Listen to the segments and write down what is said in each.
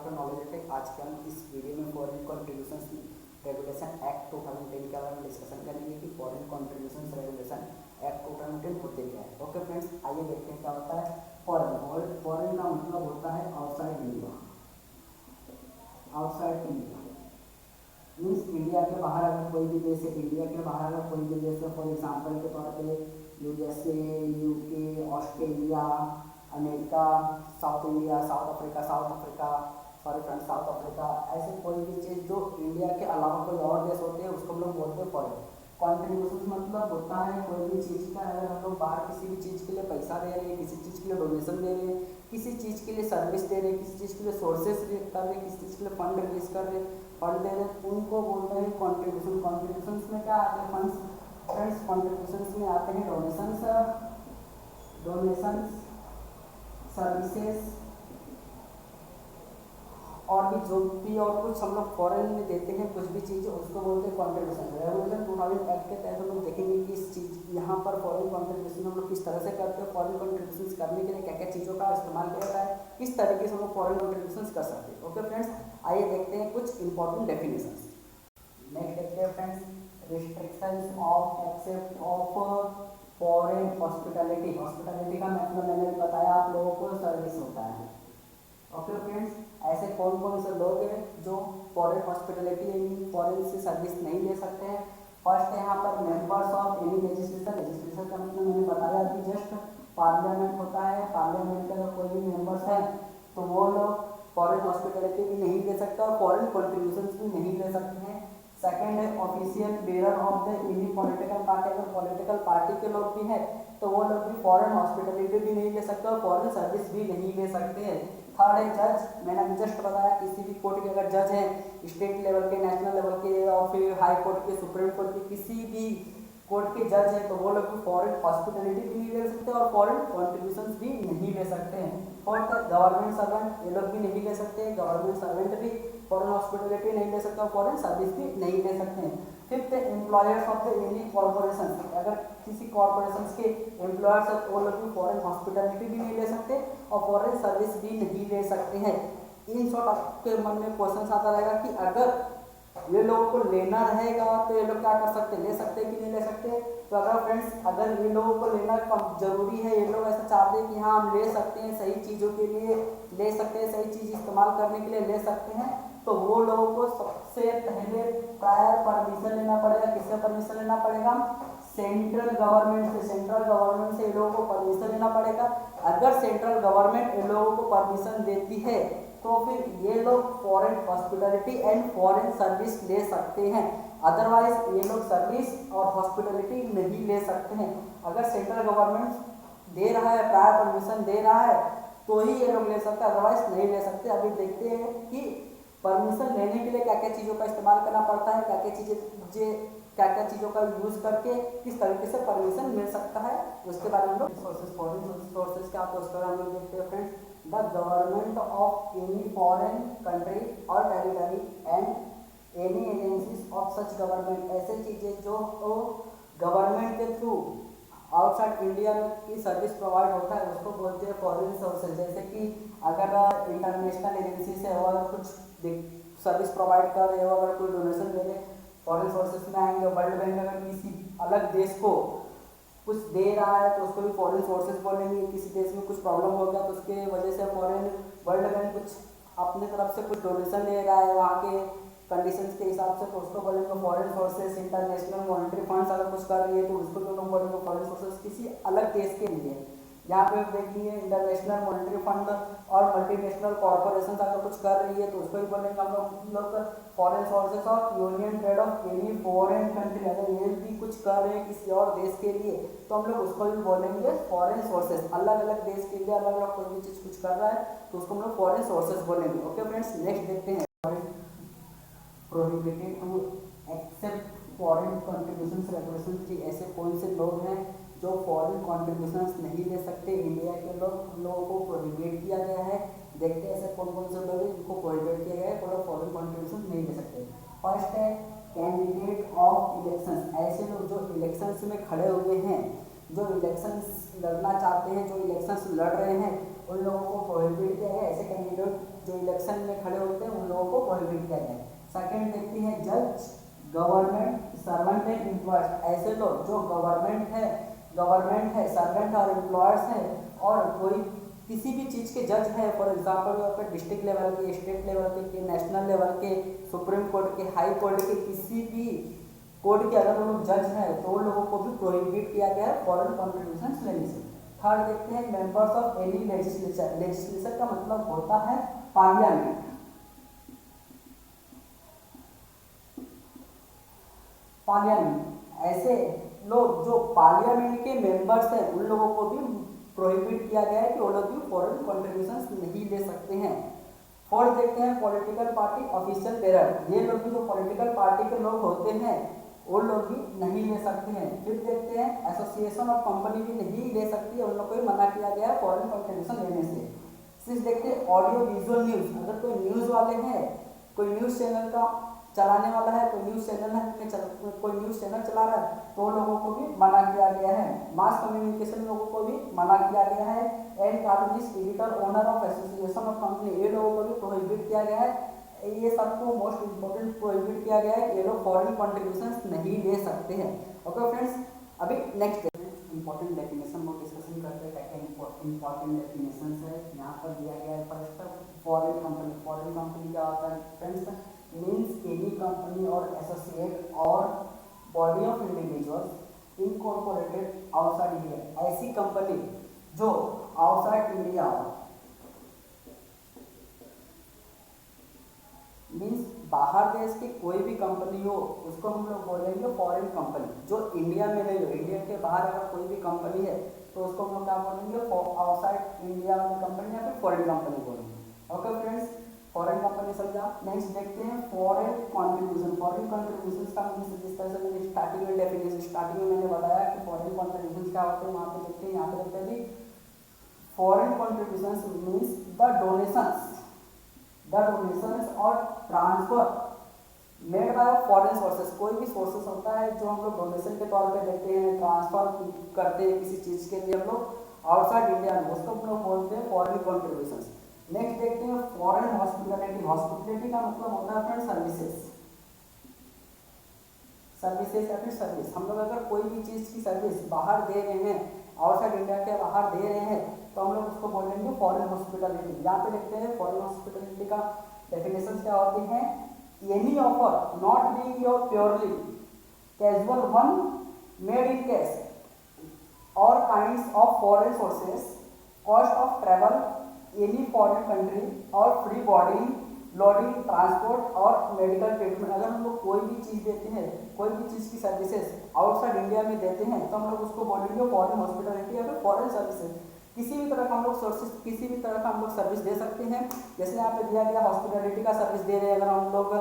After knowledge take आज के हम इस वीडियो में फॉरेन कॉन्ट्रीब्यूशन रेगुलेशन एक्ट 2010 के बारे में डिस्कशन करेंगे कि फॉरेन कॉन्ट्रीब्यूशन रेगुलेशन एक्ट 2010 होते क्या है। ओके फ्रेंड्स, आइए देखते हैं क्या होता है फॉरेन। फॉरेन का मतलब होता है outside India. Outside India means India के बाहर अगर कोई भी देश है, इंडिया के बाहर अगर कोई भी देश है, फॉर एग्जाम्पल के तौर पे USA, UK, Australia, America, south Africa, sorry friends, south Africa, ऐसे कोई भी चीज़ जो इंडिया के अलावा कोई और देश होते हैं उसको हम लोग बोलते हैं फॉरेन। कॉन्ट्रीब्यूशन मतलब होता है कोई भी चीज़ का अगर हम लोग बाहर किसी भी चीज़ के लिए पैसा दे रहे हैं, किसी चीज़ के लिए डोनेशन दे रहे हैं, किसी चीज़ के लिए सर्विस दे रहे हैं, किसी चीज़ के लिए सोर्सेस कर रहे हैं, किसी चीज़ के लिए फंड रिलीज कर रहे हैं, फंड दे रहे हैं, उनको बोलते हैं कॉन्ट्रीब्यूशन। कॉन्ट्रीब्यूशन में क्या आते हैं फंड्स फ्रेंड्स? कॉन्ट्रीब्यूशन में आते हैं डोनेशंस, सर्विसेज और भी जो भी और कुछ हम लोग फॉरेन में देते हैं कुछ भी चीज़ उसको बोलते हैं कॉन्ट्रीब्यूशन। रेगुलेशन 2000 एक्ट के तहत हम लोग देखेंगे कि इस चीज़ यहाँ पर फॉरेन कॉन्ट्रीब्यूशन हम लोग किस तरह से करते हैं, फॉरेन कॉन्ट्रीब्यूशन करने के लिए क्या क्या चीज़ों का इस्तेमाल किया जाता है, किस तरीके से हम लोग फॉरेन कॉन्ट्रीब्यूशन कर सकते हैं। ओके फ्रेंड्स, आइए देखते हैं कुछ इंपॉर्टेंट डेफिनेशन। नेक्स्ट देखते हैं friends, restrictions of except of foreign hospitality. Hospitality का मतलब मैंने बताया आप लोगों को सर्विस होता है। ओके फ्रेंड्स, ऐसे कौन कौन से लोग हैं जो फॉरेन हॉस्पिटैलिटी फॉरेन से सर्विस नहीं ले सकते हैं? फर्स्ट है यहाँ पर members of any legislation. Legislation का मतलब मैंने बताया कि जस्ट पार्लियामेंट होता है, पार्लियामेंट के अगर कोई भी मेंबर्स हैं तो वो लोग फॉरेन हॉस्पिटैलिटी भी नहीं ले सकते और फॉरेन कॉन्ट्रीब्यूशन भी नहीं ले सकते हैं। सेकेंड है official bearer of the any political party. अगर पॉलिटिकल पार्टी के लोग भी हैं तो वो लोग भी फॉरेन हॉस्पिटैलिटी भी नहीं ले सकते और फॉरेन सर्विस भी नहीं ले सकते हैं। थर्ड है जज। मैंने अभी जस्ट बताया किसी भी कोर्ट के अगर जज हैं, स्टेट लेवल के, नेशनल लेवल के और फिर हाई कोर्ट के, सुप्रीम कोर्ट के किसी भी कोर्ट के जज हैं तो वो लोग भी फॉरेन हॉस्पिटैलिटी भी नहीं ले सकते और फॉरेन कॉन्ट्रीब्यूशन भी नहीं ले सकते हैं। फोर्थ है गवर्नमेंट सर्वेंट। ये लोग भी नहीं ले सकते हैं, गवर्नमेंट सर्वेंट भी फॉरेन हॉस्पिटैलिटी नहीं ले सकते और फॉरेन सर्विस भी नहीं ले सकते हैं। फिफ्थ है employers of the any corporation. अगर किसी कॉर्पोरेशन के एम्प्लॉयर्स है तो वो लोग भी फॉरेन हॉस्पिटैलिटी भी नहीं ले सकते और फॉरेन सर्विस भी नहीं ले सकते हैं। इन शॉर्ट आपके मन में क्वेश्चन आता रहेगा कि अगर ये लोगों को लेना रहेगा तो ये लोग क्या कर सकते हैं, ले सकते हैं कि नहीं ले सकते? तो अगर फ्रेंड्स अगर ये लोगों को लेना जरूरी है, ये लोग ऐसा चाहते हैं कि हाँ हम ले सकते हैं, सही चीज़ों के लिए ले सकते हैं, सही चीज़ इस्तेमाल करने के लिए ले सकते हैं, तो वो लोगों को सबसे पहले प्रायर परमिशन लेना पड़ेगा। किससे परमिशन लेना पड़ेगा? सेंट्रल गवर्नमेंट से। सेंट्रल गवर्नमेंट से ये लोगों को परमिशन लेना पड़ेगा। अगर सेंट्रल गवर्नमेंट इन लोगों को परमिशन देती है तो फिर ये लोग foreign hospitality and foreign service ले सकते हैं, अदरवाइज ये लोग सर्विस और हॉस्पिटैलिटी नहीं ले सकते हैं। अगर सेंट्रल गवर्नमेंट दे रहा है, प्रायर परमिशन दे रहा है तो ही ये लोग ले सकते हैं, अदरवाइज नहीं ले सकते। अभी देखते हैं कि परमिशन लेने के लिए क्या क्या चीज़ों का इस्तेमाल करना पड़ता है, क्या क्या चीज़ों का यूज़ करके किस तरीके से परमिशन मिल सकता है, उसके बारे में हम लोग सोर्सेज, फॉरेन सोर्सेज क्या होता है उसके बारे में हम लोग देखते हैं friends. The government of any foreign country और territory and any agencies of such government. ऐसे चीज़ें जो गवर्नमेंट के थ्रू आउटसाइड इंडिया की सर्विस प्रोवाइड होता है उसको बोलते हैं फॉरेन सोर्सेज। जैसे कि अगर इंटरनेशनल एजेंसी से हो, अगर कुछ सर्विस प्रोवाइड कर रहे हो, अगर कोई डोनेशन दे रहे, फॉरेन सोर्सेज में आएंगे। वर्ल्ड बैंक अगर किसी अलग देश को कुछ दे रहा है तो उसको भी फॉरेन सोर्सेज बोलेंगे। किसी देश में कुछ प्रॉब्लम हो गया तो उसके वजह से फॉरेन वर्ल्ड बैंक कुछ अपने तरफ से कुछ डोनेशन ले रहा है वहाँ के कंडीशंस के हिसाब से तो उसको बोलेंगे foreign sources. International monetary funds अगर कुछ कर रही है तो उसको भी लोग बोलेंगे फॉरेन सोर्सेज किसी अलग देश के लिए। यहाँ पे देखिए इंटरनेशनल मॉनेटरी फंड और मल्टीनेशनल कॉर्पोरेशन अगर कुछ कर रही है तो उसको भी बोलेंगे हम लोग foreign sources of union trade off any foreign country. अगर ये भी कुछ कर रहे हैं किसी और देश के लिए तो हम लोग उसको भी बोलेंगे फॉरेन सोर्सेज। अलग अलग देश के लिए अलग अलग कोई भी चीज़ कुछ कर रहा है तो उसको हम लोग फॉरेन सोर्सेज बोलेंगे। ओके फ्रेंड्स, नेक्स्ट देखते हैं prohibited to accept foreign contribution regulation 3। ऐसे कौन से लोग हैं जो फॉरेन कॉन्ट्रीब्यूशंस नहीं ले सकते? इंडिया के लोगों को प्रोहिबिट किया गया है। देखते हैं ऐसे कौन कौन से लोग हैं जिनको प्रोहिबिट किया गया है, वो लोग फॉरेन कॉन्ट्रीब्यूशन नहीं ले सकते। फर्स्ट है कैंडिडेट ऑफ इलेक्शंस। ऐसे लोग जो इलेक्शंस में खड़े हुए हैं, जो इलेक्शंस लड़ना चाहते हैं, जो इलेक्शंस लड़ रहे हैं, उन लोगों को प्रोहिबिट किया गया। ऐसे कैंडिडेट जो इलेक्शन में खड़े होते हैं उन लोगों को प्रोहिबिट किया गया है। सेकंड देखते हैं जज, गवर्नमेंट सर्वेंट एंड एम्प्लॉयर्स, ऐसे लोग जो गवर्नमेंट है सर्वेंट और एम्प्लॉयर्स है और कोई किसी भी चीज़ के जज है, फॉर एग्जाम्पल आपके डिस्ट्रिक्ट लेवल के, स्टेट लेवल के, नेशनल लेवल के, सुप्रीम कोर्ट के, हाई कोर्ट के, किसी भी कोर्ट के अगर वो लोग जज हैं तो उन लोगों को भी प्रोहिबिट किया गया है फॉरेन कॉन्ट्रीब्यूशन लेने से। थर्ड देखते हैं members of any legislature, legislature का मतलब होता है पार्लियामेंट, ऐसे लोग जो पार्लियामेंट के मेंबर्स हैं उन लोगों को भी प्रोहिबिट किया गया है कि वो लोग भी फॉरेन कॉन्ट्रीब्यूशंस नहीं ले सकते हैं। फोर्थ देखते हैं पॉलिटिकल पार्टी ऑफिशियल बेरर, ये लोग भी जो पॉलिटिकल पार्टी के लोग होते हैं वो लोग भी नहीं ले सकते हैं। फिर देखते हैं एसोसिएशन ऑफ कंपनी भी नहीं ले सकती है, उन लोग को भी मना किया गया है फॉरेन कॉन्ट्रीब्यूशन लेने से। सिक्स देखते हैं ऑडियो विजुअल न्यूज़, अगर कोई न्यूज़ वाले हैं, कोई न्यूज़ चैनल का चलाने वाला है, कोई न्यूज़ चैनल चला रहा है तो लोगों को भी मना किया गया है। मास कम्युनिकेशन लोगों को भी मना किया गया है। And cartoonist, editor, owner of association of company, ये लोगों को भी प्रोहिबिट किया गया है। ये सबको मोस्ट इंपॉर्टेंट प्रोहिबिट किया गया है, ये लोग फॉरेन कॉन्ट्रीब्यूशंस नहीं ले सकते हैं। ओके फ्रेंड्स, अभी नेक्स्ट इंपॉर्टेंट डेफिनेशन वो डिस्कशन करते हैं। क्या इंपॉर्टेंट डेफिनेशन है यहाँ पर दिया गया है। फर्स्ट फॉरेन कंपनी क्या होता है फ्रेंड्स, मीन्स एनी कंपनी और एसोसिएट और body of individuals incorporated outside India, ऐसी कंपनी जो आउटसाइड इंडिया हो, मीन्स बाहर देश की कोई भी कंपनी हो उसको हम लोग बोलेंगे फॉरेन कंपनी। जो इंडिया में नहीं हो, इंडिया के बाहर अगर कोई भी कंपनी है तो उसको हम लोग क्या बोलेंगे, आउटसाइड इंडिया वाली कंपनी या फिर फॉरेन कंपनी बोलेंगे। ओके फ्रेंड्स, फॉरेन कंपनी समझा। नेक्स्ट देखते हैं फॉरेन कॉन्ट्रीब्यूशन। फॉरेन कॉन्ट्रीब्यूशन का मीन्स जिस तरह से मैंने स्टार्टिंग में मैंने बताया कि फॉरेन कॉन्ट्रीब्यूशन क्या होते हैं, वहाँ पे देखते हैं, यहाँ पे देखते हैं foreign contribution means the donations और transfer made by foreign sources. कोई भी सोर्सेस होता है जो हम लोग डोनेशन के तौर पे देते हैं, ट्रांसफर करते हैं किसी चीज़ के लिए हम लोग आउटसाइड इंडिया में, उसको हम लोग बोलते हैं फॉरेन कॉन्ट्रीब्यूशंस। नेक्स्ट देखते हैं फॉरेन हॉस्पिटैलिटी। हॉस्पिटैलिटी का मतलब होता है फ्रेंड सर्विसेज या फिर सर्विस। हम लोग अगर कोई भी चीज़ की सर्विस बाहर दे रहे हैं, आउटसाइड इंडिया के बाहर दे रहे हैं, तो हम लोग उसको बोलेंगे फॉरेन हॉस्पिटैलिटी। यहाँ पे देखते हैं फॉरेन हॉस्पिटैलिटी का डेफिनेशन क्या होती है। Any offer not being your purely casual one made in cash और kinds of foreign sources, cost of travel any foreign country और फ्री बोर्डिंग, लॉजिंग, ट्रांसपोर्ट और मेडिकल ट्रीटमेंट। अगर हम लोग कोई भी चीज़ देते हैं, कोई भी चीज़ की सर्विसेज आउटसाइड इंडिया में देते हैं तो हम लोग उसको बोलेंगे फॉरेन हॉस्पिटैलिटी या फिर फॉरेन सर्विसेज। किसी भी तरह का हम लोग सोर्सेज, किसी भी तरह का हम लोग सर्विस दे सकते हैं। जैसे यहाँ पे दिया गया हॉस्पिटैलिटी का सर्विस दे रहे हैं, अगर हम लोग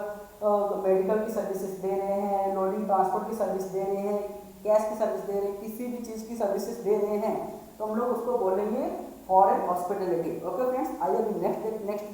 मेडिकल की सर्विसेज दे रहे हैं, लोडिंग ट्रांसपोर्ट की सर्विस दे रहे हैं, कैश की सर्विस दे रहे हैं, किसी भी चीज़ की सर्विसेज दे रहे हैं तो हम लोग उसको बोलेंगे फॉरेन हॉस्पिटैलिटी। ओके फ्रेंड्स, आइए नेक्स्ट